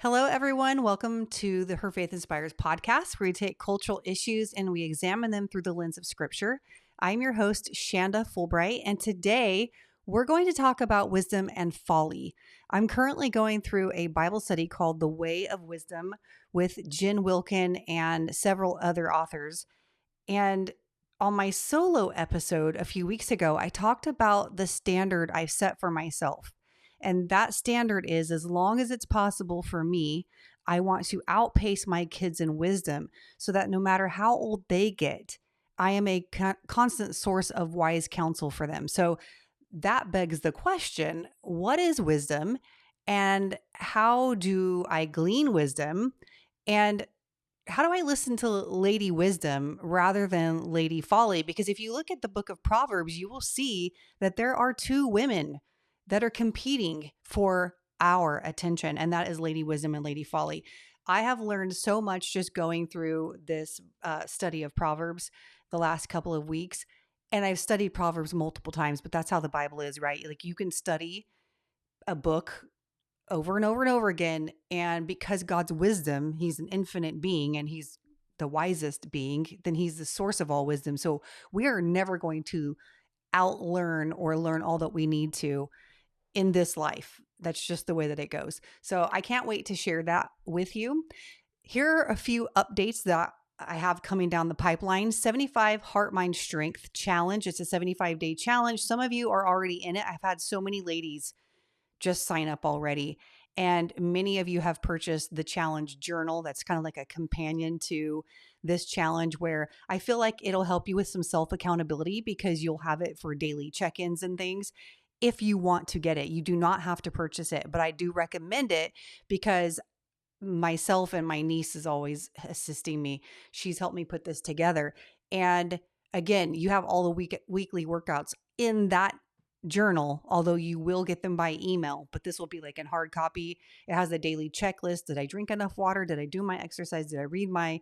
Hello, everyone. Welcome to the Her Faith Inspires podcast, where we take cultural issues and we examine them through the lens of scripture. I'm your host, Shanda Fulbright, and today we're going to talk about wisdom and folly. I'm currently going through a Bible study called The Way of Wisdom with Jen Wilkin and several other authors. And on my solo episode a few weeks ago, I talked about the standard I've set for myself. And that standard is, as long as it's possible for me, I want to outpace my kids in wisdom so that no matter how old they get, I am a constant source of wise counsel for them. So that begs the question, what is wisdom and how do I glean wisdom? And how do I listen to Lady Wisdom rather than Lady Folly? Because if you look at the book of Proverbs, you will see that there are two women that are competing for our attention, and that is Lady Wisdom and Lady Folly. I have learned so much just going through this study of Proverbs the last couple of weeks. And I've studied Proverbs multiple times, but that's how the Bible is, right? Like you can study a book over and over and over again. And because God's wisdom, he's an infinite being and he's the wisest being, then he's the source of all wisdom. So we are never going to outlearn or learn all that we need to in this life. That's just the way that it goes. So I can't wait to share that with you. Here are a few updates that I have coming down the pipeline. 75 Heart, Mind, Strength Challenge. It's a 75-day challenge. Some of you are already in it. I've had so many ladies just sign up already. And many of you have purchased the challenge journal. That's kind of like a companion to this challenge, where I feel like it'll help you with some self-accountability because you'll have it for daily check-ins and things. If you want to get it, you do not have to purchase it, but I do recommend it because myself and my niece is always assisting me. She's helped me put this together. And again, you have all the weekly workouts in that journal, although you will get them by email, but this will be like in hard copy. It has a daily checklist. Did I drink enough water? Did I do my exercise? Did I read my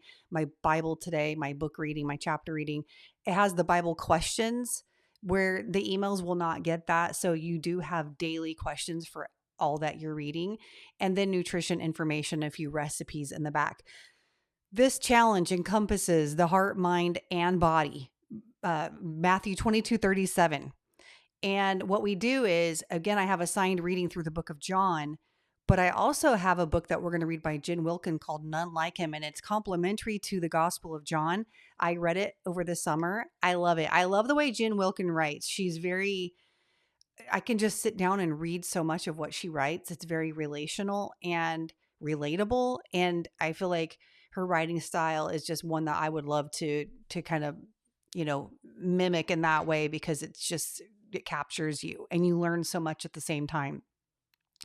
Bible today, my book reading, my chapter reading? It has the Bible questions where the emails will not get that. So you do have daily questions for all that you're reading, and then nutrition information, a few recipes in the back. This challenge encompasses the heart, mind, and body. Matthew 22:37. And what we do is, again, I have assigned reading through the book of John, but I also have a book that we're going to read by Jen Wilkin called None Like Him, and it's complementary to the Gospel of John. I read it over the summer. I love it. I love the way Jen Wilkin writes. I can just sit down and read so much of what she writes. It's very relational and relatable. And I feel like her writing style is just one that I would love to kind of, mimic in that way, because it captures you and you learn so much at the same time.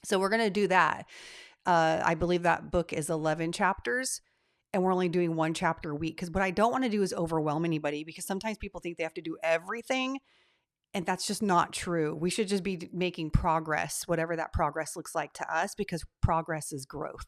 So we're going to do that. I believe that book is 11 chapters and we're only doing one chapter a week, because what I don't want to do is overwhelm anybody, because sometimes people think they have to do everything. And that's just not true. We should just be making progress, whatever that progress looks like to us, because progress is growth.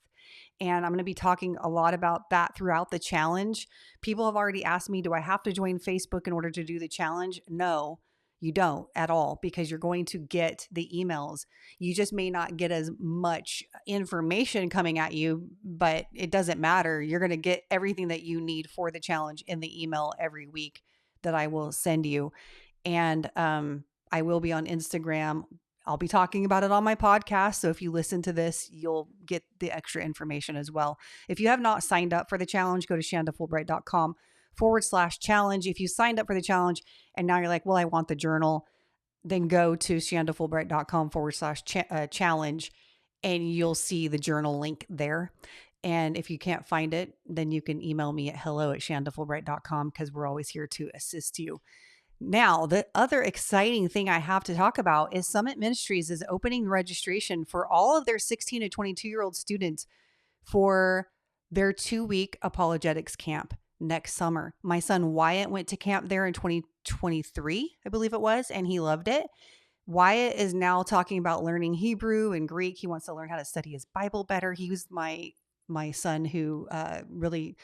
And I'm going to be talking a lot about that throughout the challenge. People have already asked me, do I have to join Facebook in order to do the challenge? No, you don't at all, because you're going to get the emails. You just may not get as much information coming at you, but it doesn't matter. You're going to get everything that you need for the challenge in the email every week that I will send you. And I will be on Instagram. I'll be talking about it on my podcast. So if you listen to this, you'll get the extra information as well. If you have not signed up for the challenge, go to shandafulbright.com/challenge. If you signed up for the challenge and now you're like, well, I want the journal, then go to shandafulbright.com/challenge and you'll see the journal link there. And if you can't find it, then you can email me at hello@shandafulbright.com, because we're always here to assist you. Now, the other exciting thing I have to talk about is Summit Ministries is opening registration for all of their 16 to 22-year-old students for their 2-week apologetics camp next summer. My son Wyatt went to camp there in 2023, I believe it was, and he loved it. Wyatt is now talking about learning Hebrew and Greek. He wants to learn how to study his Bible better. He was my son who really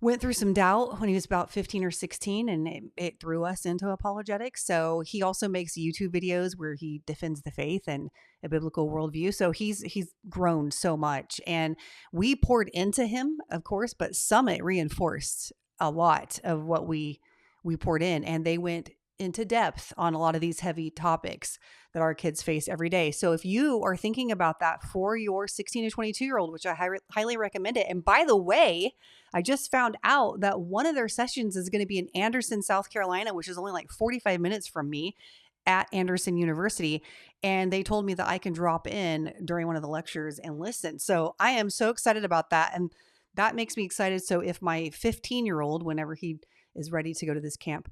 went through some doubt when he was about 15 or 16, and it threw us into apologetics. So he also makes YouTube videos where he defends the faith and a biblical worldview. So he's grown so much, and we poured into him, of course, but Summit reinforced a lot of what we poured in, and they went into depth on a lot of these heavy topics that our kids face every day. So if you are thinking about that for your 16 to 22-year-old, which I highly recommend it. And by the way, I just found out that one of their sessions is going to be in Anderson, South Carolina, which is only like 45 minutes from me at Anderson University. And they told me that I can drop in during one of the lectures and listen. So I am so excited about that. And that makes me excited. So if my 15-year-old, whenever he is ready to go to this camp,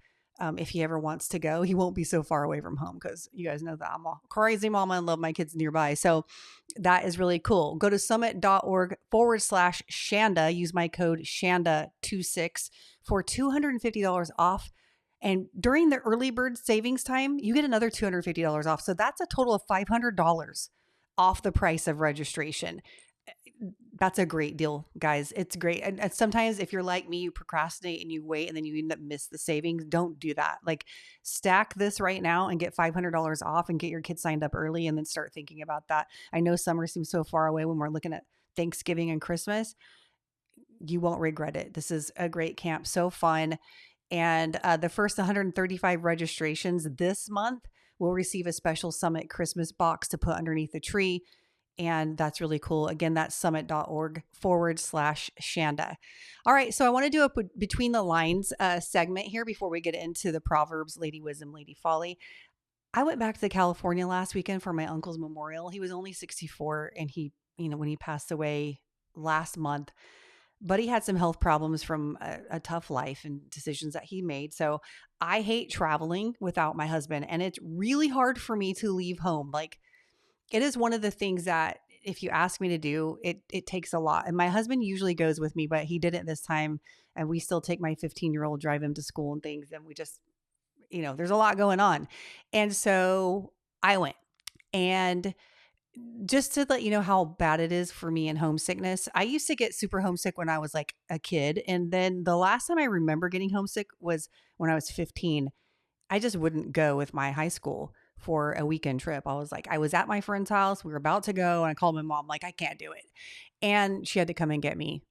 if he ever wants to go, he won't be so far away from home, because you guys know that I'm a crazy mama and love my kids nearby. So that is really cool. Go to summit.org/Shanda. Use my code Shanda26 for $250 off. And during the early bird savings time, you get another $250 off. So that's a total of $500 off the price of registration. That's a great deal, guys. It's great. And sometimes if you're like me, you procrastinate and you wait and then you end up miss the savings. Don't do that. Like, stack this right now and get $500 off and get your kids signed up early, and then start thinking about that. I know summer seems so far away when we're looking at Thanksgiving and Christmas. You won't regret it. This is a great camp. So fun. And the first 135 registrations this month will receive a special Summit Christmas box to put underneath the tree. And that's really cool. Again, that's summit.org/Shanda. All right. So I want to do a between the lines segment here before we get into the Proverbs, Lady Wisdom, Lady Folly. I went back to California last weekend for my uncle's memorial. He was only 64, and he, when he passed away last month, but he had some health problems from a tough life and decisions that he made. So I hate traveling without my husband, and it's really hard for me to leave home. Like, it is one of the things that if you ask me to do, it takes a lot. And my husband usually goes with me, but he didn't this time. And we still take my 15-year-old, drive him to school and things. And we just, there's a lot going on. And so I went. And just to let you know how bad it is for me in homesickness, I used to get super homesick when I was like a kid. And then the last time I remember getting homesick was when I was 15. I just wouldn't go with my high school for a weekend trip. I was at my friend's house. We were about to go, and I called my mom, like, I can't do it. And she had to come and get me.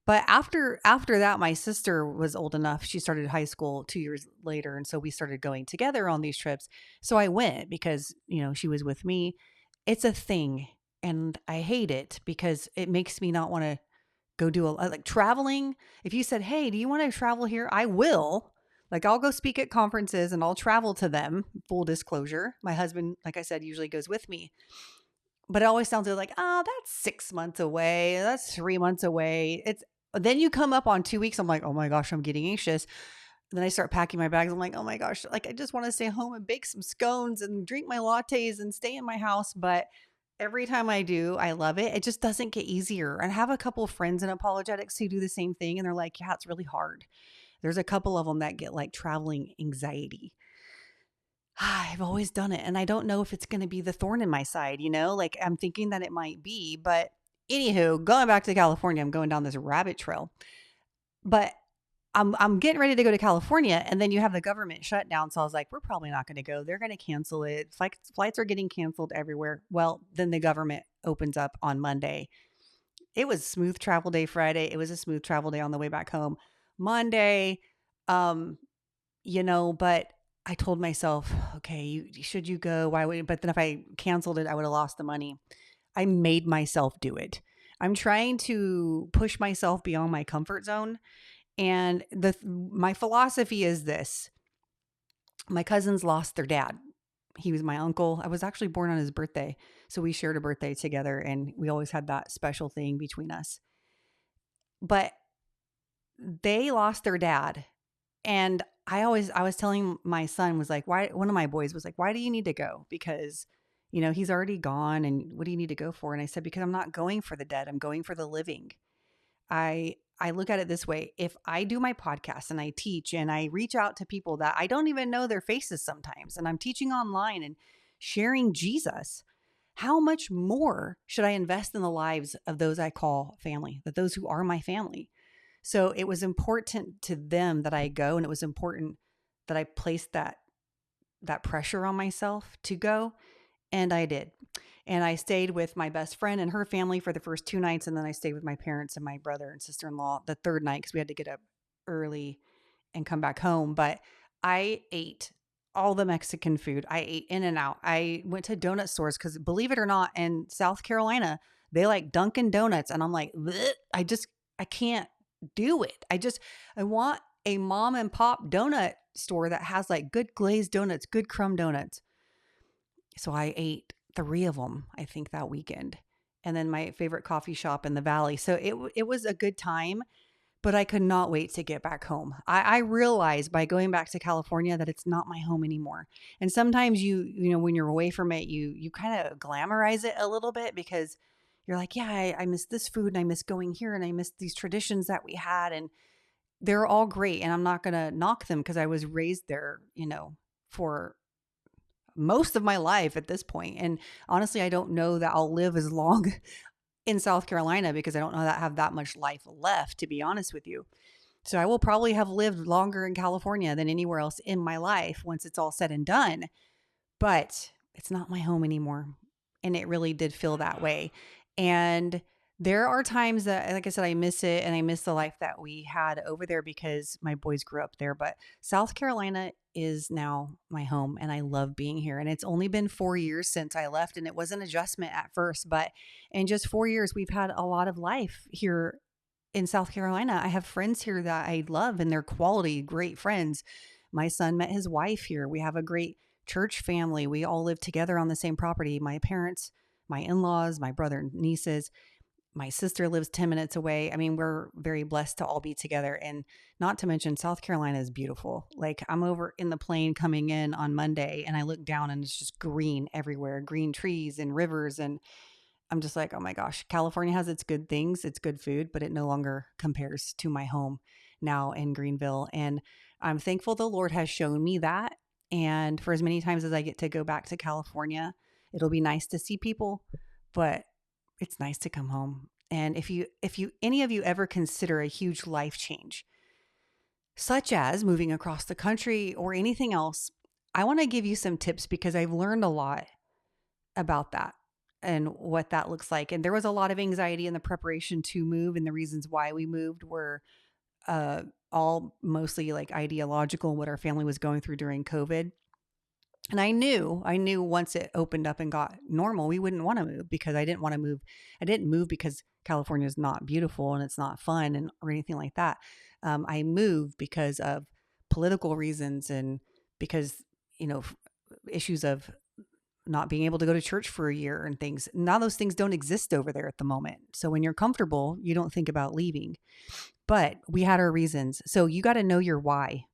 But after that, my sister was old enough. She started high school 2 years later. And so we started going together on these trips. So I went because, she was with me. It's a thing. And I hate it because it makes me not want to go do like traveling. If you said, hey, do you want to travel here? I will. Like, I'll go speak at conferences and I'll travel to them. Full disclosure. My husband, like I said, usually goes with me. But it always sounds like, oh, that's 6 months away. That's 3 months away. Then you come up on 2 weeks. I'm like, oh my gosh, I'm getting anxious. Then I start packing my bags. I'm like, oh my gosh, like, I just want to stay home and bake some scones and drink my lattes and stay in my house. But every time I do, I love it. It just doesn't get easier. I have a couple of friends in apologetics who do the same thing. And they're like, yeah, it's really hard. There's a couple of them that get like traveling anxiety. I've always done it. And I don't know if it's going to be the thorn in my side, like I'm thinking that it might be. But anywho, going back to California, I'm going down this rabbit trail. But I'm getting ready to go to California, and then you have the government shutdown. So I was like, we're probably not going to go. They're going to cancel it. Flights are getting canceled everywhere. Well, then the government opens up on Monday. It was smooth travel day Friday. It was a smooth travel day on the way back home Monday. But I told myself, okay, should you go? Why would? But then if I canceled it, I would have lost the money. I made myself do it. I'm trying to push myself beyond my comfort zone. And my philosophy is this. My cousins lost their dad. He was my uncle. I was actually born on his birthday. So we shared a birthday together, and we always had that special thing between us. But they lost their dad. And I was telling my son, was like, why? One of my boys was like, why do you need to go? Because, he's already gone. And what do you need to go for? And I said, because I'm not going for the dead. I'm going for the living. I look at it this way. If I do my podcast and I teach and I reach out to people that I don't even know their faces sometimes, and I'm teaching online and sharing Jesus, how much more should I invest in the lives of those I call family, those who are my family? So it was important to them that I go, and it was important that I placed that pressure on myself to go, and I did. And I stayed with my best friend and her family for the first 2 nights, and then I stayed with my parents and my brother and sister-in-law the third night because we had to get up early and come back home. But I ate all the Mexican food. I ate in and out. I went to donut stores because, believe it or not, in South Carolina, they like Dunkin' Donuts. And I'm like, "Bleh." I can't do it. I want a mom and pop donut store that has like good glazed donuts, good crumb donuts. So I ate 3 of them, I think, that weekend. And then my favorite coffee shop in the valley. So it was a good time, but I could not wait to get back home. I realized by going back to California that it's not my home anymore. And sometimes when you're away from it, you kind of glamorize it a little bit because you're like, yeah, I miss this food and I miss going here and I miss these traditions that we had. And they're all great. And I'm not going to knock them because I was raised there, for most of my life at this point. And honestly, I don't know that I'll live as long in South Carolina because I don't know that I have that much life left, to be honest with you. So I will probably have lived longer in California than anywhere else in my life once it's all said and done. But it's not my home anymore. And it really did feel that way. And there are times that, like I said, I miss it and I miss the life that we had over there because my boys grew up there. But South Carolina is now my home and I love being here. And it's only been 4 years since I left, and it was an adjustment at first, but in just 4 years, we've had a lot of life here in South Carolina. I have friends here that I love and they're quality, great friends. My son met his wife here. We have a great church family. We all live together on the same property. My parents, my in-laws, my brother and nieces. My sister lives 10 minutes away. I mean, we're very blessed to all be together. And not to mention, South Carolina is beautiful. Like, I'm over in the plane coming in on Monday and I look down and it's just green everywhere, green trees and rivers. And I'm just like, oh my gosh, California has its good things, it's good food, but it no longer compares to my home now in Greenville. And I'm thankful the Lord has shown me that. And for as many times as I get to go back to California, it'll be nice to see people, but it's nice to come home. And if any of you ever consider a huge life change, such as moving across the country or anything else, I want to give you some tips because I've learned a lot about that and what that looks like. And there was a lot of anxiety in the preparation to move, and the reasons why we moved were all mostly like ideological, what our family was going through during COVID. And I knew once it opened up and got normal, we wouldn't want to move because I didn't want to move. I didn't move because California is not beautiful and it's not fun or anything like that. I moved because of political reasons and because, issues of not being able to go to church for a year and things. Now those things don't exist over there at the moment. So when you're comfortable, you don't think about leaving. But we had our reasons. So you got to know your why.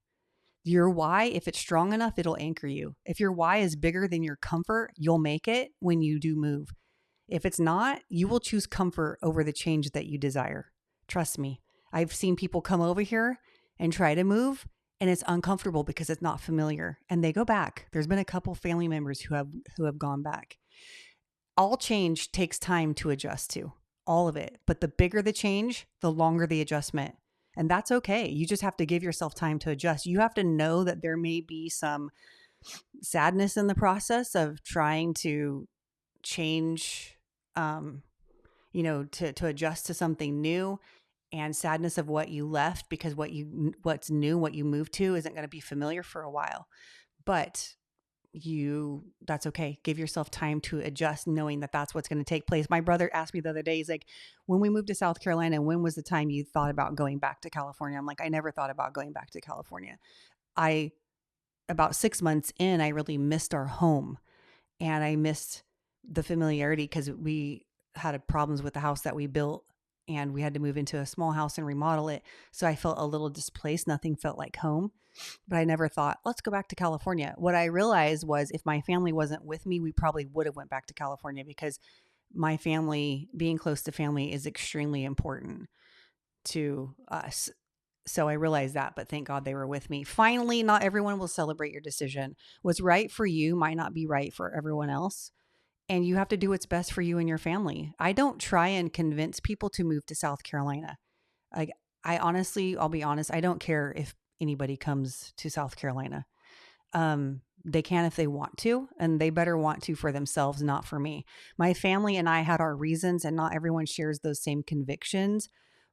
Your why, if it's strong enough, it'll anchor you. If your why is bigger than your comfort, you'll make it when you do move. If it's not, you will choose comfort over the change that you desire. Trust me. I've seen people come over here and try to move, and it's uncomfortable because it's not familiar, and they go back. There's been a couple family members who have gone back. All change takes time to adjust to, all of it. But the bigger the change, the longer the adjustment. And that's okay. You just have to give yourself time to adjust. You have to know that there may be some sadness in the process of trying to change, to adjust to something new, and sadness of what you left because what's new, what you moved to isn't going to be familiar for a while. But that's okay. Give yourself time to adjust, knowing that that's what's going to take place. My brother asked me the other day, he's like, when we moved to South Carolina, when was the time you thought about going back to California? I'm like, I never thought about going back to California. About 6 months in, I really missed our home and I missed the familiarity because we had problems with the house that we built and we had to move into a small house and remodel it. So I felt a little displaced. Nothing felt like home. But I never thought, let's go back to California. What I realized was if my family wasn't with me, we probably would have went back to California because my family, being close to family, is extremely important to us. So I realized that, but thank God they were with me. Finally, not everyone will celebrate your decision. What's right for you might not be right for everyone else. And you have to do what's best for you and your family. I don't try and convince people to move to South Carolina. Like, I'll be honest, I don't care if anybody comes to South Carolina. They can if they want to, and they better want to for themselves, not for me. My family and I had our reasons, and not everyone shares those same convictions.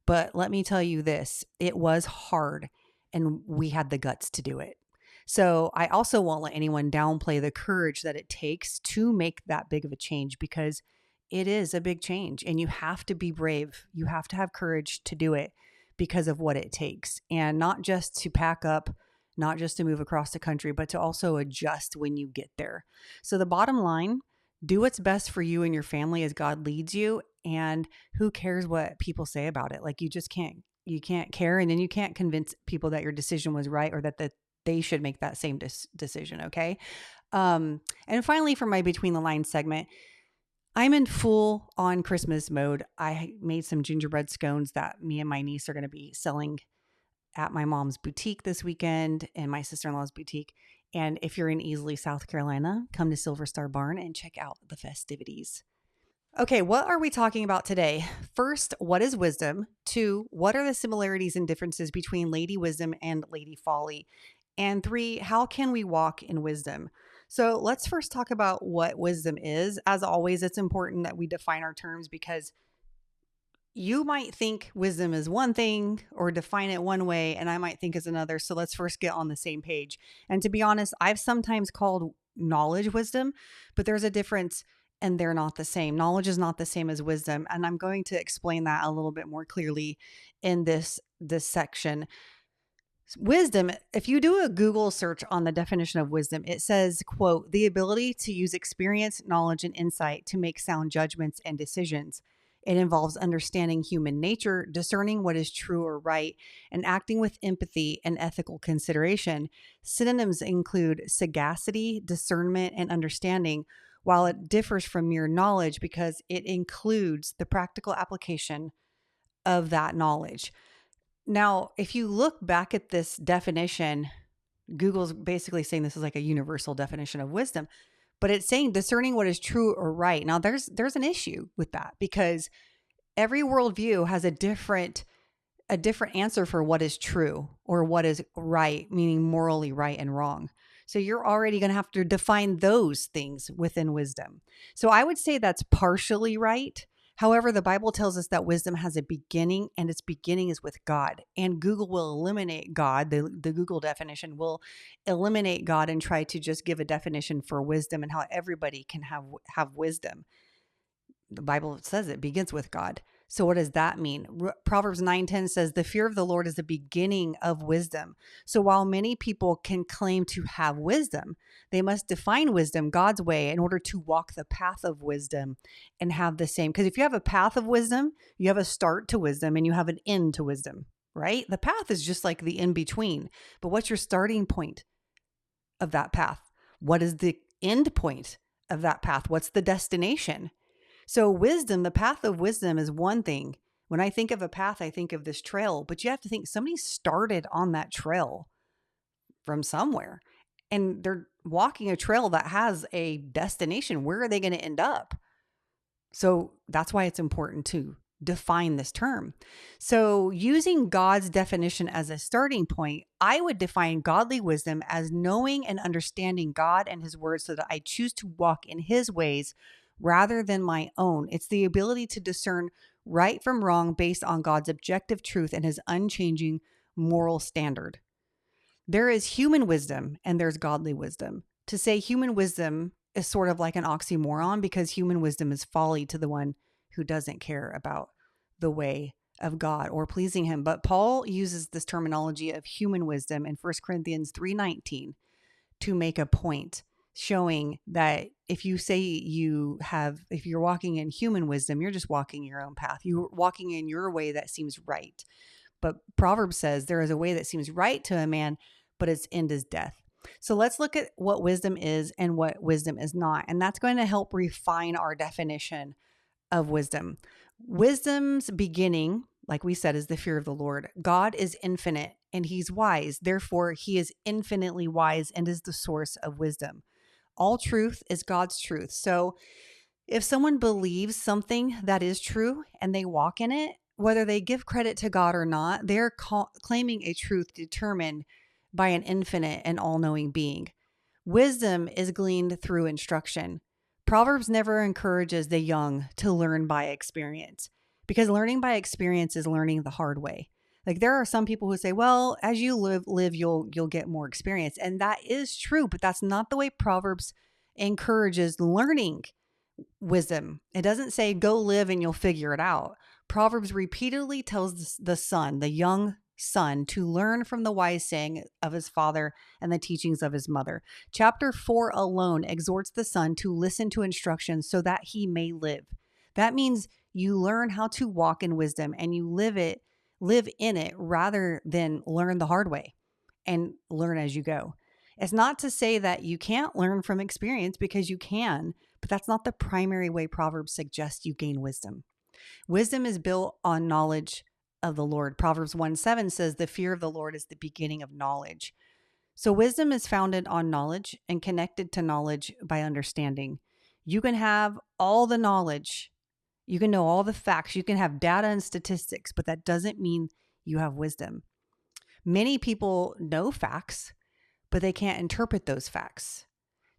But let me tell you this, it was hard, and we had the guts to do it. So I also won't let anyone downplay the courage that it takes to make that big of a change, because it is a big change and you have to be brave. You have to have courage to do it because of what it takes, and not just to pack up, not just to move across the country, but to also adjust when you get there. So the bottom line, do what's best for you and your family as God leads you. And who cares what people say about it? Like, you can't care. And then you can't convince people that your decision was right, or that they should make that same decision. Okay. And finally, for my Between the Lines segment, I'm in full on Christmas mode. I made some gingerbread scones that me and my niece are going to be selling at my mom's boutique this weekend and my sister-in-law's boutique. And if you're in Easley, South Carolina, come to Silver Star Barn and check out the festivities. Okay, what are we talking about today? First, what is wisdom? 2, what are the similarities and differences between Lady Wisdom and Lady Folly? And 3, how can we walk in wisdom? So let's first talk about what wisdom is. As always, it's important that we define our terms, because you might think wisdom is one thing or define it one way, and I might think is another. So let's first get on the same page. And to be honest, I've sometimes called knowledge wisdom, but there's a difference and they're not the same. Knowledge is not the same as wisdom. And I'm going to explain that a little bit more clearly in this section. Wisdom, if you do a Google search on the definition of wisdom, it says, quote, the ability to use experience, knowledge, and insight to make sound judgments and decisions. It involves understanding human nature, discerning what is true or right, and acting with empathy and ethical consideration. Synonyms include sagacity, discernment, and understanding, while it differs from mere knowledge because it includes the practical application of that knowledge. Now, if you look back at this definition, Google's basically saying this is like a universal definition of wisdom, but it's saying discerning what is true or right. Now, there's an issue with that, because every worldview has a different answer for what is true or what is right, meaning morally right and wrong. So you're already going to have to define those things within wisdom. So I would say that's partially right. However, the Bible tells us that wisdom has a beginning, and its beginning is with God. And Google will eliminate God. The Google definition will eliminate God and try to just give a definition for wisdom and how everybody can have wisdom. The Bible says it begins with God. So what does that mean? Proverbs 9:10 says, the fear of the Lord is the beginning of wisdom. So while many people can claim to have wisdom, they must define wisdom God's way in order to walk the path of wisdom and have the same. Because if you have a path of wisdom, you have a start to wisdom and you have an end to wisdom, right? The path is just like the in between. But what's your starting point of that path? What is the end point of that path? What's the destination? So wisdom, the path of wisdom is one thing. When I think of a path, I think of this trail, but you have to think somebody started on that trail from somewhere, and they're walking a trail that has a destination. Where are they going to end up? So that's why it's important to define this term. So using God's definition as a starting point, I would define godly wisdom as knowing and understanding God and his word so that I choose to walk in his ways rather than my own. It's the ability to discern right from wrong based on God's objective truth and his unchanging moral standard. There is human wisdom and there's godly wisdom. To say human wisdom is sort of like an oxymoron, because human wisdom is folly to the one who doesn't care about the way of God or pleasing him. But Paul uses this terminology of human wisdom in 1 Corinthians 3:19 to make a point, showing that if you say if you're walking in human wisdom, you're just walking your own path. You're walking in your way that seems right. But Proverbs says there is a way that seems right to a man, but its end is death. So let's look at what wisdom is and what wisdom is not. And that's going to help refine our definition of wisdom. Wisdom's beginning, like we said, is the fear of the Lord. God is infinite and he's wise. Therefore, he is infinitely wise and is the source of wisdom. All truth is God's truth. So if someone believes something that is true and they walk in it, whether they give credit to God or not, they're claiming a truth determined by an infinite and all-knowing being. Wisdom is gleaned through instruction. Proverbs never encourages the young to learn by experience, because learning by experience is learning the hard way. Like, there are some people who say, well, as you live, you'll get more experience. And that is true, but that's not the way Proverbs encourages learning wisdom. It doesn't say go live and you'll figure it out. Proverbs repeatedly tells the young son, to learn from the wise saying of his father and the teachings of his mother. Chapter 4 alone exhorts the son to listen to instruction so that he may live. That means you learn how to walk in wisdom and you live in it rather than learn the hard way and learn as you go. It's not to say that you can't learn from experience, because you can, but that's not the primary way Proverbs suggests you gain wisdom. Wisdom is built on knowledge of the Lord. Proverbs 1:7 says, the fear of the Lord is the beginning of knowledge. So wisdom is founded on knowledge and connected to knowledge by understanding. You can have all the knowledge. You can know all the facts. You can have data and statistics, but that doesn't mean you have wisdom. Many people know facts, but they can't interpret those facts.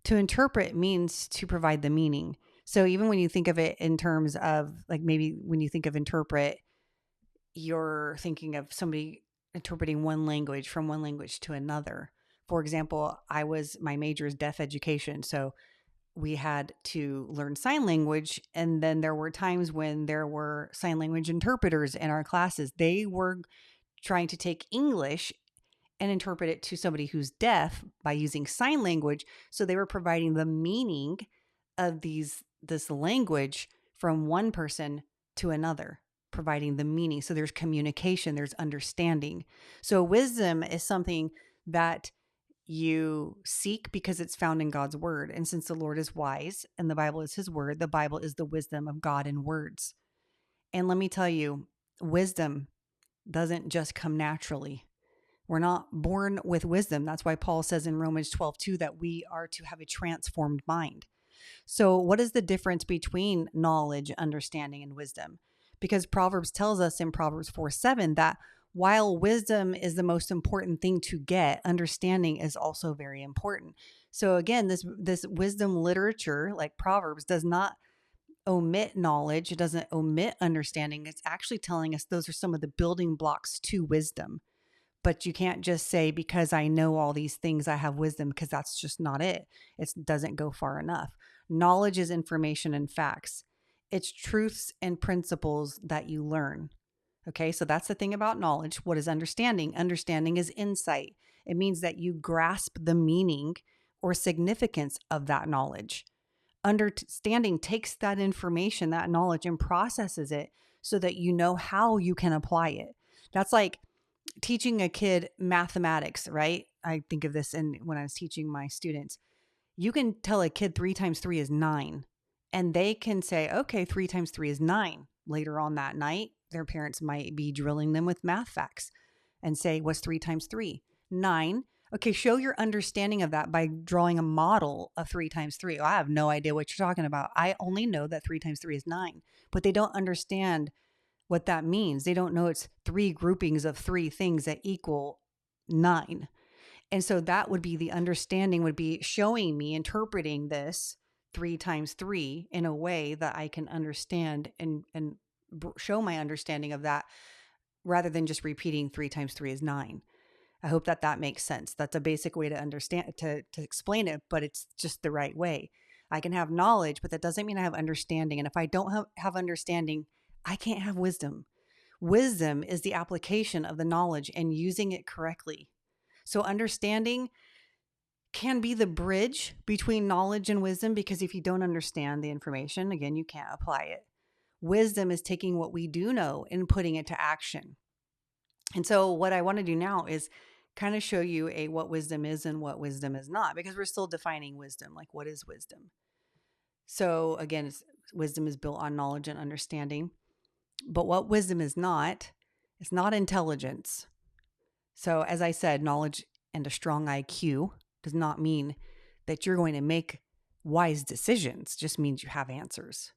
To interpret means to provide the meaning. So even when you think of it in terms of, like, maybe when you think of interpret, you're thinking of somebody interpreting one language from one language to another. For example, my major is deaf education. So we had to learn sign language. And then there were times when there were sign language interpreters in our classes. They were trying to take English and interpret it to somebody who's deaf by using sign language. So they were providing the meaning of this language from one person to another, providing the meaning. So there's communication, there's understanding. So wisdom is something that you seek because it's found in God's word. And since the Lord is wise and the Bible is his word, the Bible is the wisdom of God in words. And let me tell you, wisdom doesn't just come naturally. We're not born with wisdom. That's why Paul says in Romans 12:2 that we are to have a transformed mind. So what is the difference between knowledge, understanding, and wisdom? Because Proverbs tells us in Proverbs 4:7 that while wisdom is the most important thing to get, understanding is also very important. So again, this wisdom literature, like Proverbs, does not omit knowledge. It doesn't omit understanding. It's actually telling us those are some of the building blocks to wisdom. But you can't just say, because I know all these things, I have wisdom, because that's just not it. It doesn't go far enough. Knowledge is information and facts. It's truths and principles that you learn. Okay, so that's the thing about knowledge. What is understanding? Understanding is insight. It means that you grasp the meaning or significance of that knowledge. Understanding takes that information, that knowledge, and processes it so that you know how you can apply it. That's like teaching a kid mathematics, right? I think of this when I was teaching my students. You can tell a kid 3 times 3 is 9, and they can say, okay, 3 times 3 is 9. Later on that night, their parents might be drilling them with math facts and say, what's 3 times 3? 9. Okay, show your understanding of that by drawing a model of 3 times 3. Oh, I have no idea what you're talking about. I only know that 3 times 3 is 9, but they don't understand what that means. They don't know it's 3 groupings of 3 things that equal 9. And so that would be the understanding, would be showing me, interpreting this 3 times 3 in a way that I can understand and show my understanding of that, rather than just repeating 3 times 3 is 9. I hope that makes sense. That's a basic way to understand, to explain it, but it's just the right way. I can have knowledge, but that doesn't mean I have understanding. And if I don't have understanding, I can't have wisdom. Wisdom is the application of the knowledge and using it correctly. So understanding can be the bridge between knowledge and wisdom, because if you don't understand the information, again, you can't apply it. Wisdom is taking what we do know and putting it to action. And so what I want to do now is kind of show you what wisdom is and what wisdom is not, because we're still defining wisdom. Like, what is wisdom? So again, wisdom is built on knowledge and understanding. But what wisdom is not, it's not intelligence. So as I said, knowledge and a strong IQ does not mean that you're going to make wise decisions. It just means you have answers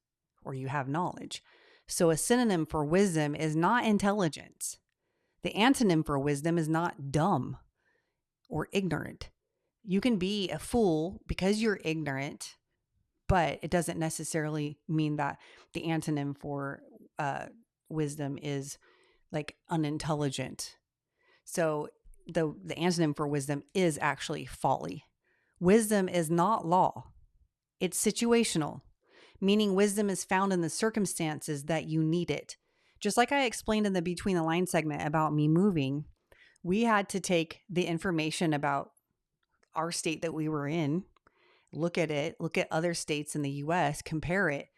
or you have knowledge. So a synonym for wisdom is not intelligence. The antonym for wisdom is not dumb or ignorant. You can be a fool because you're ignorant, but it doesn't necessarily mean that the antonym for wisdom is like unintelligent. So the antonym for wisdom is actually folly. Wisdom is not law. It's situational, meaning wisdom is found in the circumstances that you need it. Just like I explained in the Between the Lines segment about me moving, we had to take the information about our state that we were in, look at it, look at other states in the US, compare it.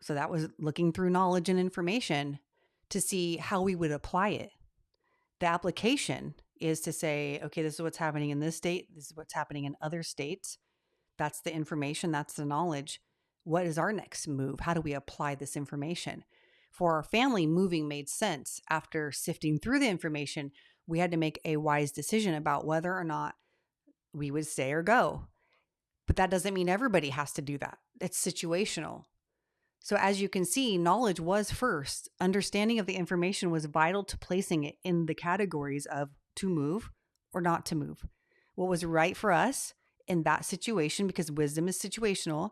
So that was looking through knowledge and information to see how we would apply it. The application is to say, okay, this is what's happening in this state. This is what's happening in other states. That's the information. That's the knowledge. What is our next move? How do we apply this information? For our family, moving made sense. After sifting through the information, we had to make a wise decision about whether or not we would stay or go. But that doesn't mean everybody has to do that. It's situational. So as you can see, knowledge was first. Understanding of the information was vital to placing it in the categories of to move or not to move. What was right for us in that situation, because wisdom is situational,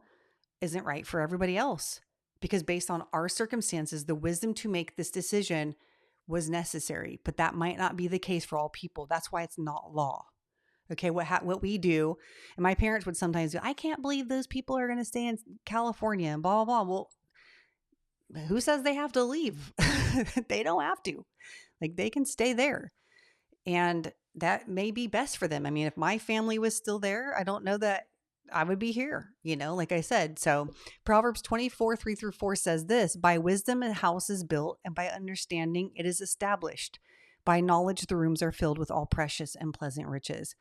isn't right for everybody else. Because based on our circumstances, the wisdom to make this decision was necessary, but that might not be the case for all people. That's why it's not law. Okay, what we do, and my parents would sometimes do, I can't believe those people are going to stay in California and blah, blah, blah. Well, who says they have to leave? They don't have to. Like, they can stay there. And that may be best for them. I mean, if my family was still there, I don't know that I would be here, like I said. So Proverbs 24, 3-4 says this: by wisdom a house is built, and by understanding it is established. By knowledge the rooms are filled with all precious and pleasant riches.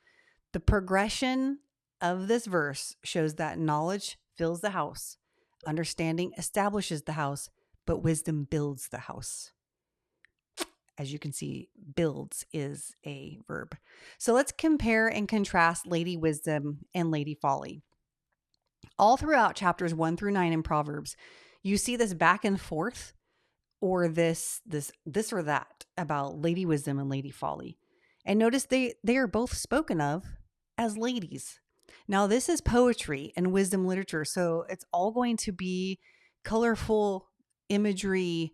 The progression of this verse shows that knowledge fills the house, understanding establishes the house, but wisdom builds the house. As you can see, builds is a verb. So let's compare and contrast Lady Wisdom and Lady Folly. All throughout chapters 1-9 in Proverbs, you see this back and forth, or this or that about Lady Wisdom and Lady Folly. And notice they are both spoken of as ladies. Now, this is poetry and wisdom literature, so it's all going to be colorful imagery,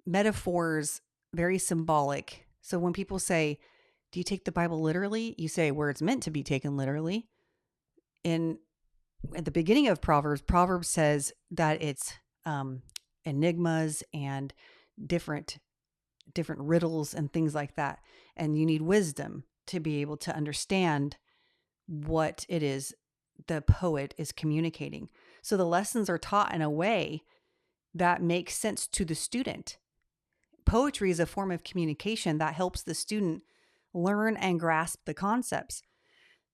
metaphors, very symbolic. So when people say, do you take the Bible literally? You say where it's meant to be taken literally. At the beginning of Proverbs says that it's enigmas and different riddles and things like that. And you need wisdom to be able to understand what it is the poet is communicating. So the lessons are taught in a way that makes sense to the student. Poetry is a form of communication that helps the student learn and grasp the concepts.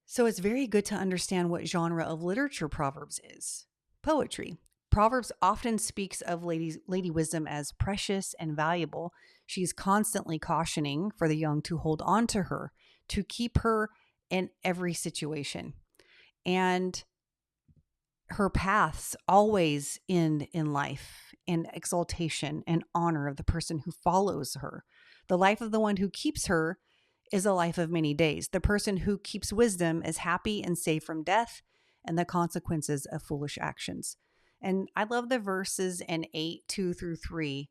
So it's very good to understand what genre of literature Proverbs is. Poetry. Proverbs often speaks of Lady Wisdom as precious and valuable. She's constantly cautioning for the young to hold on to her, to keep her in every situation. And her paths always end in life and exaltation and honor of the person who follows her. The life of the one who keeps her is a life of many days. The person who keeps wisdom is happy and safe from death and the consequences of foolish actions. And I love the verses in 8:2-3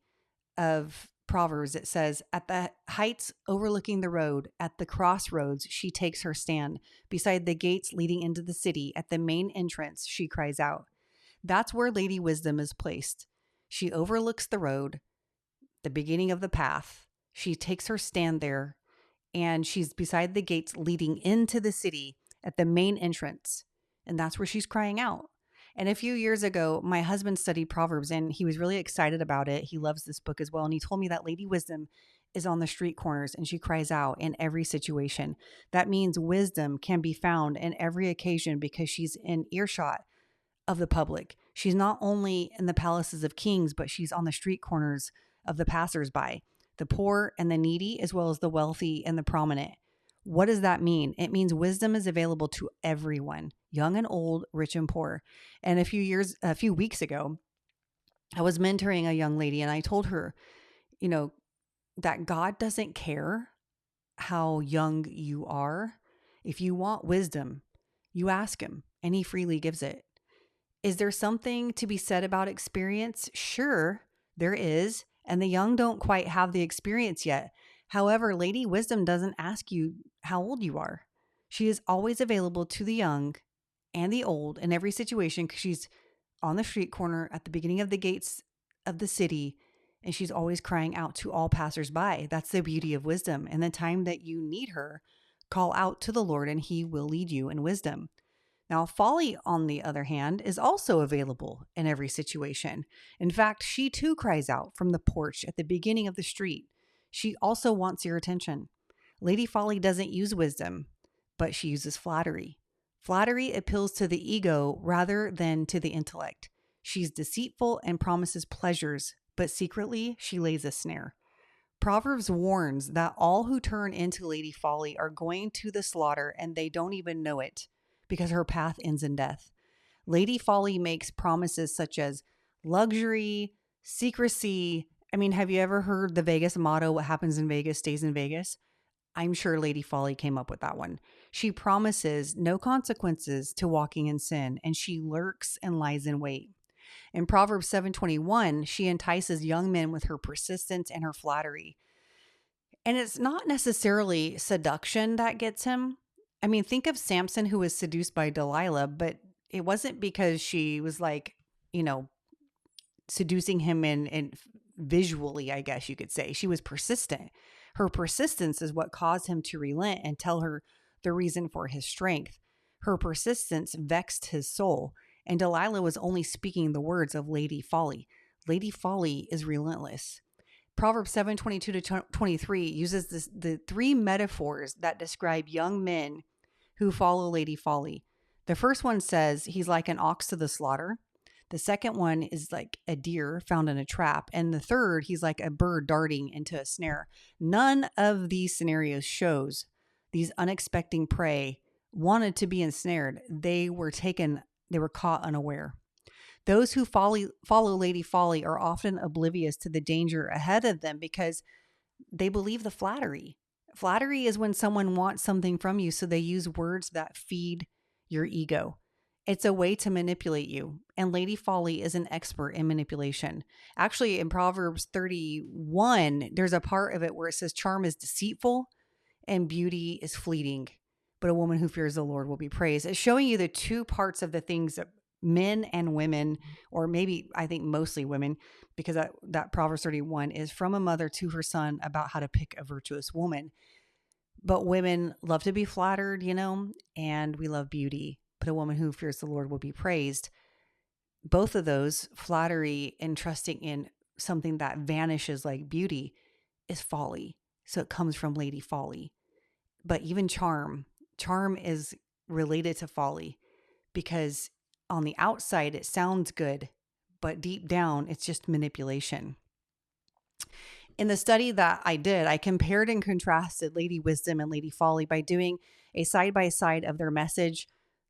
of Proverbs. It says, at the heights overlooking the road, at the crossroads, she takes her stand. Beside the gates leading into the city, at the main entrance, she cries out. That's where Lady Wisdom is placed. She overlooks the road, the beginning of the path. She takes her stand there, and she's beside the gates leading into the city at the main entrance. And that's where she's crying out. And a few years ago, my husband studied Proverbs and he was really excited about it. He loves this book as well. And he told me that Lady Wisdom is on the street corners and she cries out in every situation. That means wisdom can be found in every occasion because she's in earshot of the public. She's not only in the palaces of kings, but she's on the street corners of the passersby, the poor and the needy, as well as the wealthy and the prominent. What does that mean? It means wisdom is available to everyone, young and old, rich and poor. And a few weeks ago, I was mentoring a young lady and I told her, you know, that God doesn't care how young you are. If you want wisdom, you ask him and he freely gives it. Is there something to be said about experience? Sure, there is. And the young don't quite have the experience yet. However, Lady Wisdom doesn't ask you how old you are. She is always available to the young and the old in every situation because she's on the street corner at the beginning of the gates of the city, and she's always crying out to all passersby. That's the beauty of wisdom. And the time that you need her, call out to the Lord and he will lead you in wisdom. Now, Folly, on the other hand, is also available in every situation. In fact, she too cries out from the porch at the beginning of the street. She also wants your attention. Lady Folly doesn't use wisdom, but she uses flattery. Flattery appeals to the ego rather than to the intellect. She's deceitful and promises pleasures, but secretly she lays a snare. Proverbs warns that all who turn into Lady Folly are going to the slaughter and they don't even know it because her path ends in death. Lady Folly makes promises such as luxury, secrecy. I mean, have you ever heard the Vegas motto, what happens in Vegas stays in Vegas? I'm sure Lady Folly came up with that one. She promises no consequences to walking in sin, and she lurks and lies in wait. In Proverbs 7:21, she entices young men with her persistence and her flattery. And it's not necessarily seduction that gets him. I mean, think of Samson who was seduced by Delilah, but it wasn't because she was like, you know, seducing him in visually, I guess you could say. She was persistent. Her persistence is what caused him to relent and tell her the reason for his strength. Her persistence vexed his soul, and Delilah was only speaking the words of Lady Folly. Lady Folly is relentless. Proverbs 7:22 to 23 uses the three metaphors that describe young men who follow Lady Folly. The first one says he's like an ox to the slaughter. The second one is like a deer found in a trap. And the third, he's like a bird darting into a snare. None of these scenarios shows these unexpected prey wanted to be ensnared. They were caught unaware. Those who follow Lady Folly are often oblivious to the danger ahead of them because they believe the flattery. Flattery is when someone wants something from you, so they use words that feed your ego. It's a way to manipulate you. And Lady Folly is an expert in manipulation. Actually, in Proverbs 31, there's a part of it where it says charm is deceitful and beauty is fleeting, but a woman who fears the Lord will be praised. It's showing you the two parts of the things that men and women, or maybe I think mostly women, because that Proverbs 31 is from a mother to her son about how to pick a virtuous woman. But women love to be flattered, and we love beauty. But a woman who fears the Lord will be praised. Both of those, flattery and trusting in something that vanishes like beauty, is folly. So it comes from Lady Folly. But even charm is related to folly because on the outside it sounds good, but deep down it's just manipulation. In the study that I did, I compared and contrasted Lady Wisdom and Lady Folly by doing a side-by-side of their message,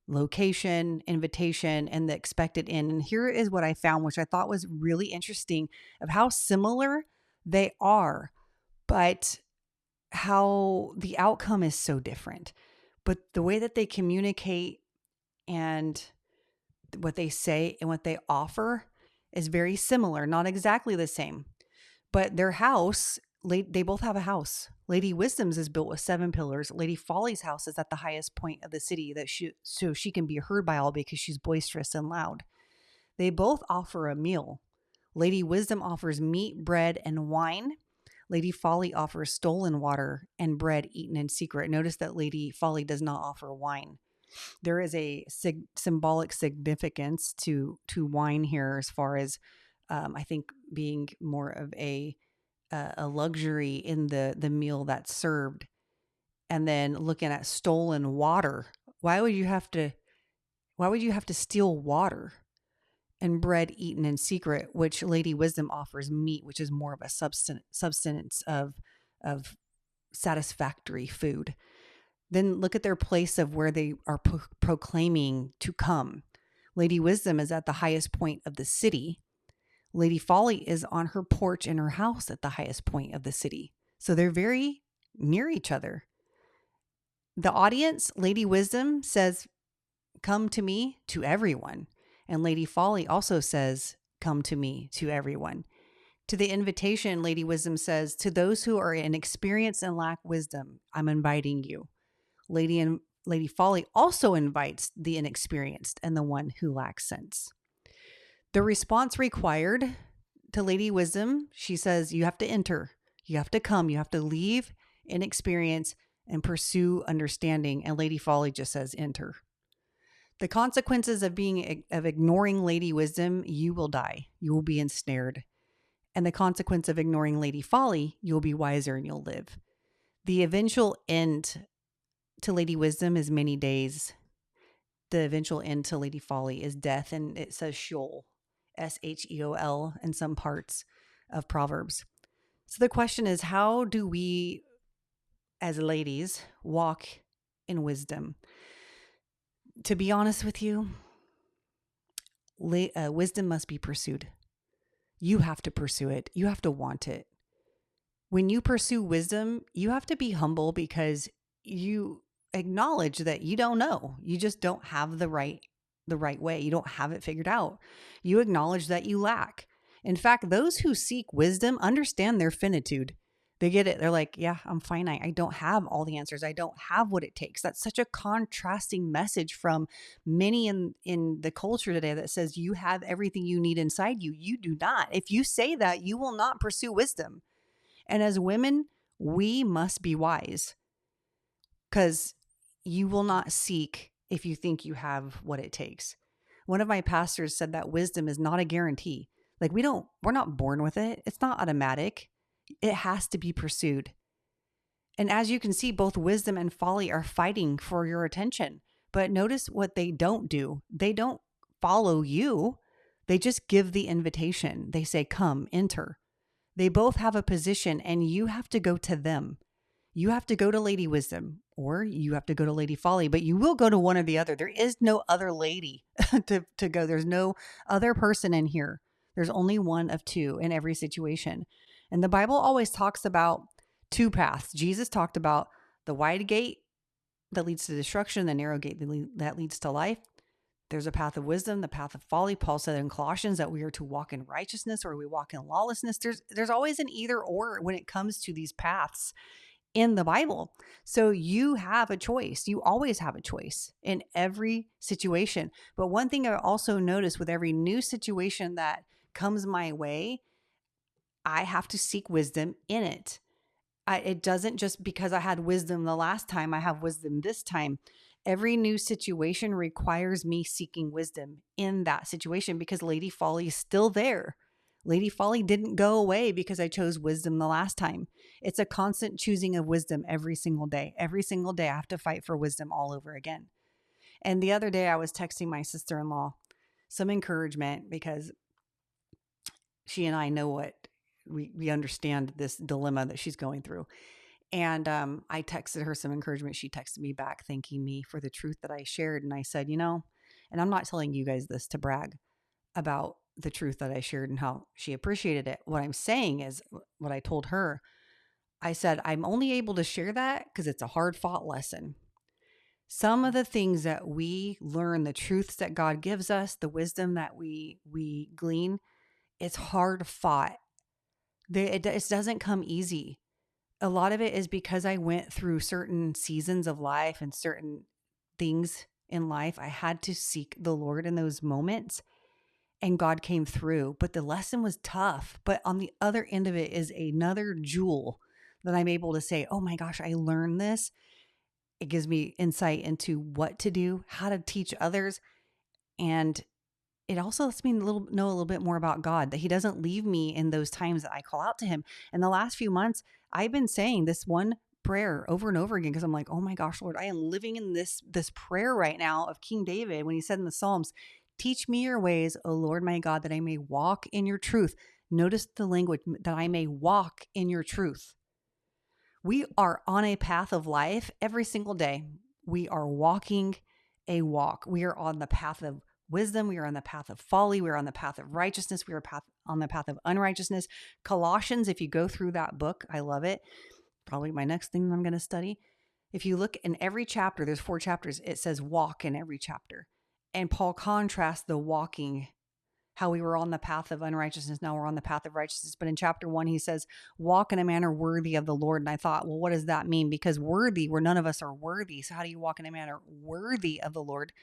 location, invitation, and the expected end. And here is what I found, which I thought was really interesting, of how similar they are, but how the outcome is so different. But the way that they communicate and what they say and what they offer is very similar, not exactly the same. But their house, they both have a house. Lady Wisdom's is built with 7 pillars. Lady Folly's house is at the highest point of the city so she can be heard by all because she's boisterous and loud. They both offer a meal. Lady Wisdom offers meat, bread, and wine. Lady Folly offers stolen water and bread eaten in secret. Notice that Lady Folly does not offer wine. There is a symbolic significance to wine here, as far as I think being more of a luxury in the meal that's served. And then looking at stolen water. Why would you have to steal water? And bread eaten in secret, which Lady Wisdom offers meat, which is more of a substance of satisfactory food. Then look at their place of where they are proclaiming to come. Lady Wisdom is at the highest point of the city. Lady Folly is on her porch in her house at the highest point of the city. So they're very near each other. The audience, Lady Wisdom says, come to me, to everyone. And Lady Folly also says, come to me, to everyone. To the invitation, Lady Wisdom says, to those who are inexperienced and lack wisdom, I'm inviting you. Lady Folly also invites the inexperienced and the one who lacks sense. The response required to Lady Wisdom, she says, you have to enter, you have to come, you have to leave inexperience and pursue understanding. And Lady Folly just says, enter. The consequences of ignoring Lady Wisdom, you will die. You will be ensnared. And the consequence of ignoring Lady Folly, you'll be wiser and you'll live. The eventual end to Lady Wisdom is many days. The eventual end to Lady Folly is death. And it says Sheol, Sheol in some parts of Proverbs. So the question is, how do we as ladies walk in wisdom? To be honest with you, wisdom must be pursued. You have to pursue it. You have to want it. When you pursue wisdom, you have to be humble because you acknowledge that you don't know. You just don't have the right way. You don't have it figured out. You acknowledge that you lack. In fact, those who seek wisdom understand their finitude. They get it. They're like, yeah, I'm finite. I don't have all the answers. I don't have what it takes. That's such a contrasting message from many in the culture today that says you have everything you need inside you. You do not. If you say that, you will not pursue wisdom. And as women, we must be wise because you will not seek if you think you have what it takes. One of my pastors said that wisdom is not a guarantee. Like we're not born with it. It's not automatic. It has to be pursued. And as you can see, both wisdom and folly are fighting for your attention. But notice what they don't do. They don't follow you. They just give the invitation. They say, come, enter. They both have a position and you have to go to them. You have to go to Lady Wisdom or you have to go to Lady Folly, but you will go to one or the other. There is no other lady to go. There's no other person in here. There's only one of two in every situation. And the Bible always talks about two paths. Jesus talked about the wide gate that leads to destruction, the narrow gate that leads to life. There's a path of wisdom, the path of folly. Paul said in Colossians that we are to walk in righteousness or we walk in lawlessness. There's always an either or when it comes to these paths in the Bible. So you have a choice. You always have a choice in every situation. But one thing I also notice with every new situation that comes my way, I have to seek wisdom in it. It doesn't just because I had wisdom the last time, I have wisdom this time. Every new situation requires me seeking wisdom in that situation because Lady Folly is still there. Lady Folly didn't go away because I chose wisdom the last time. It's a constant choosing of wisdom every single day. Every single day I have to fight for wisdom all over again. And the other day I was texting my sister-in-law some encouragement because she and I know what we understand this dilemma that she's going through. And I texted her some encouragement. She texted me back thanking me for the truth that I shared. And I said, and I'm not telling you guys this to brag about the truth that I shared and how she appreciated it. What I'm saying is what I told her. I said, I'm only able to share that because it's a hard fought lesson. Some of the things that we learn, the truths that God gives us, the wisdom that we glean, it's hard fought. It doesn't come easy. A lot of it is because I went through certain seasons of life and certain things in life. I had to seek the Lord in those moments and God came through, but the lesson was tough. But on the other end of it is another jewel that I'm able to say, oh my gosh, I learned this. It gives me insight into what to do, how to teach others. And it also lets me know a little bit more about God, that he doesn't leave me in those times that I call out to him. In the last few months, I've been saying this one prayer over and over again because I'm like, oh my gosh, Lord, I am living in this prayer right now of King David when he said in the Psalms, teach me your ways, O Lord my God, that I may walk in your truth. Notice the language, that I may walk in your truth. We are on a path of life every single day. We are walking a walk. We are on the path of wisdom. We are on the path of folly. We are on the path of righteousness. We are on the path of unrighteousness. Colossians, if you go through that book, I love it. Probably my next thing I'm going to study. If you look in every chapter, there's 4 chapters, it says walk in every chapter. And Paul contrasts the walking, how we were on the path of unrighteousness, now we're on the path of righteousness. But in chapter 1, he says, walk in a manner worthy of the Lord. And I thought, well, what does that mean? Because worthy, where none of us are worthy. So how do you walk in a manner worthy of the Lord?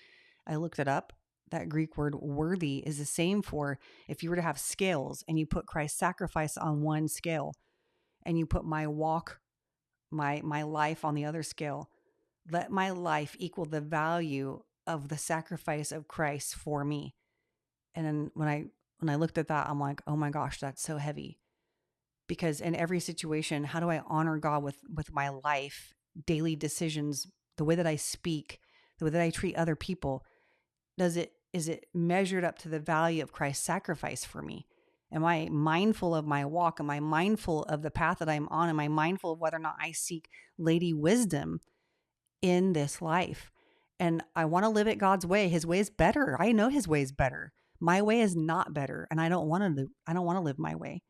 I looked it up. That Greek word worthy is the same for if you were to have scales and you put Christ's sacrifice on one scale and you put my walk, my life on the other scale. Let my life equal the value of the sacrifice of Christ for me. And then when I looked at that, I'm like, oh my gosh, that's so heavy. Because in every situation, how do I honor God with my life, daily decisions, the way that I speak, the way that I treat other people? Is it measured up to the value of Christ's sacrifice for me? Am I mindful of my walk? Am I mindful of the path that I'm on? Am I mindful of whether or not I seek lady wisdom in this life? And I want to live it God's way. His way is better. I know his way is better. My way is not better, and I don't want to live my way.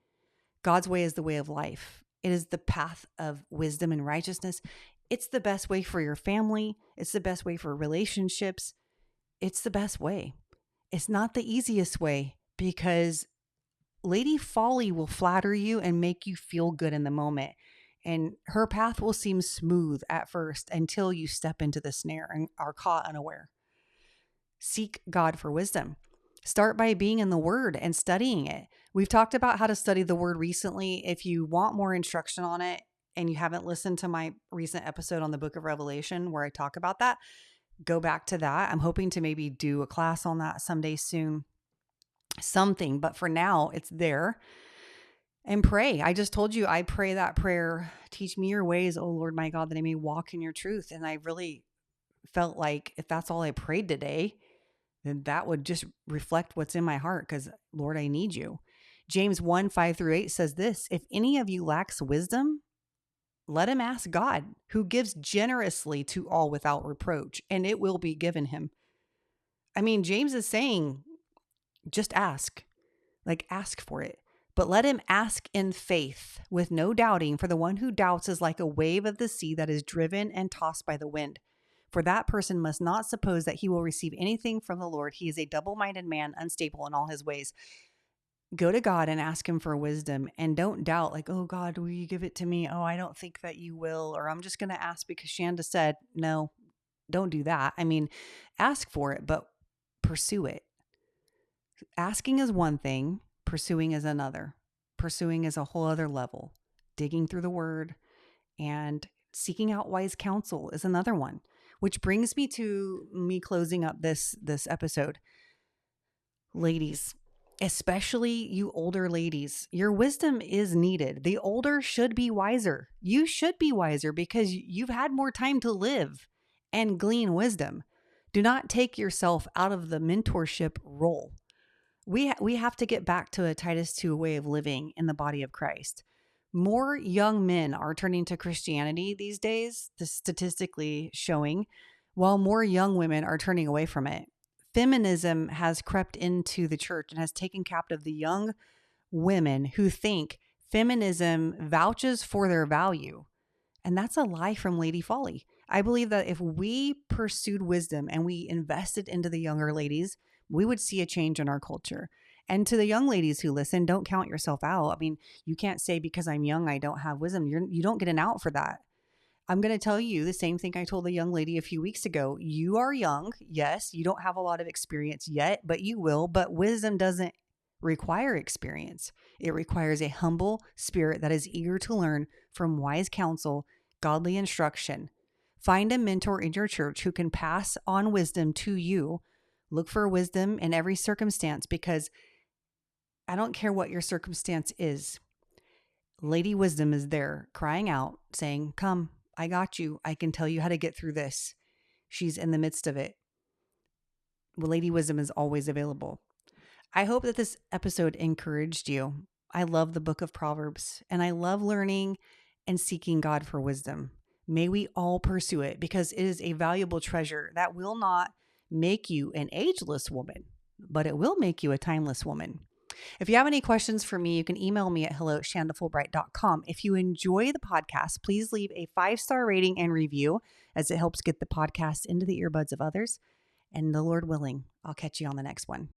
God's way is the way of life. It is the path of wisdom and righteousness. It's the best way for your family. It's the best way for relationships. It's the best way. It's not the easiest way, because Lady Folly will flatter you and make you feel good in the moment. And her path will seem smooth at first until you step into the snare and are caught unaware. Seek God for wisdom. Start by being in the Word and studying it. We've talked about how to study the Word recently. If you want more instruction on it and you haven't listened to my recent episode on the book of Revelation where I talk about that, go back to that. I'm hoping to maybe do a class on that someday soon. Something, but for now, it's there. And pray. I just told you I pray that prayer. Teach me your ways, O Lord my God, that I may walk in your truth. And I really felt like if that's all I prayed today, then that would just reflect what's in my heart, because Lord, I need you. James 1:5-8 says this: if any of you lacks wisdom, let him ask God, who gives generously to all without reproach, and it will be given him. I mean, James is saying, just ask, ask for it. But let him ask in faith with no doubting, for the one who doubts is like a wave of the sea that is driven and tossed by the wind. For that person must not suppose that he will receive anything from the Lord. He is a double-minded man, unstable in all his ways. Go to God and ask him for wisdom, and don't doubt, oh God, will you give it to me? Oh, I don't think that you will, or I'm just going to ask because Shanda said. No, don't do that. I mean, ask for it, but pursue it. Asking is one thing, pursuing is another. Pursuing is a whole other level. Digging through the Word and seeking out wise counsel is another one, which brings me to me closing up this episode. Ladies, especially you older ladies, your wisdom is needed. The older should be wiser. You should be wiser because you've had more time to live and glean wisdom. Do not take yourself out of the mentorship role. We have to get back to a Titus 2 way of living in the body of Christ. More young men are turning to Christianity these days, statistically showing, while more young women are turning away from it. Feminism has crept into the church and has taken captive the young women who think feminism vouches for their value. And that's a lie from Lady Folly. I believe that if we pursued wisdom and we invested into the younger ladies, we would see a change in our culture. And to the young ladies who listen, don't count yourself out. I mean, you can't say because I'm young, I don't have wisdom. You don't get an out for that. I'm going to tell you the same thing I told the young lady a few weeks ago. You are young. Yes, you don't have a lot of experience yet, but you will. But wisdom doesn't require experience. It requires a humble spirit that is eager to learn from wise counsel, godly instruction. Find a mentor in your church who can pass on wisdom to you. Look for wisdom in every circumstance, because I don't care what your circumstance is. Lady Wisdom is there crying out, saying, come, I got you. I can tell you how to get through this. She's in the midst of it. Well, Lady Wisdom is always available. I hope that this episode encouraged you. I love the book of Proverbs, and I love learning and seeking God for wisdom. May we all pursue it, because it is a valuable treasure that will not make you an ageless woman, but it will make you a timeless woman. If you have any questions for me, you can email me at hello@shandafulbright.com. If you enjoy the podcast, please leave a 5-star rating and review, as it helps get the podcast into the earbuds of others. And the Lord willing, I'll catch you on the next one.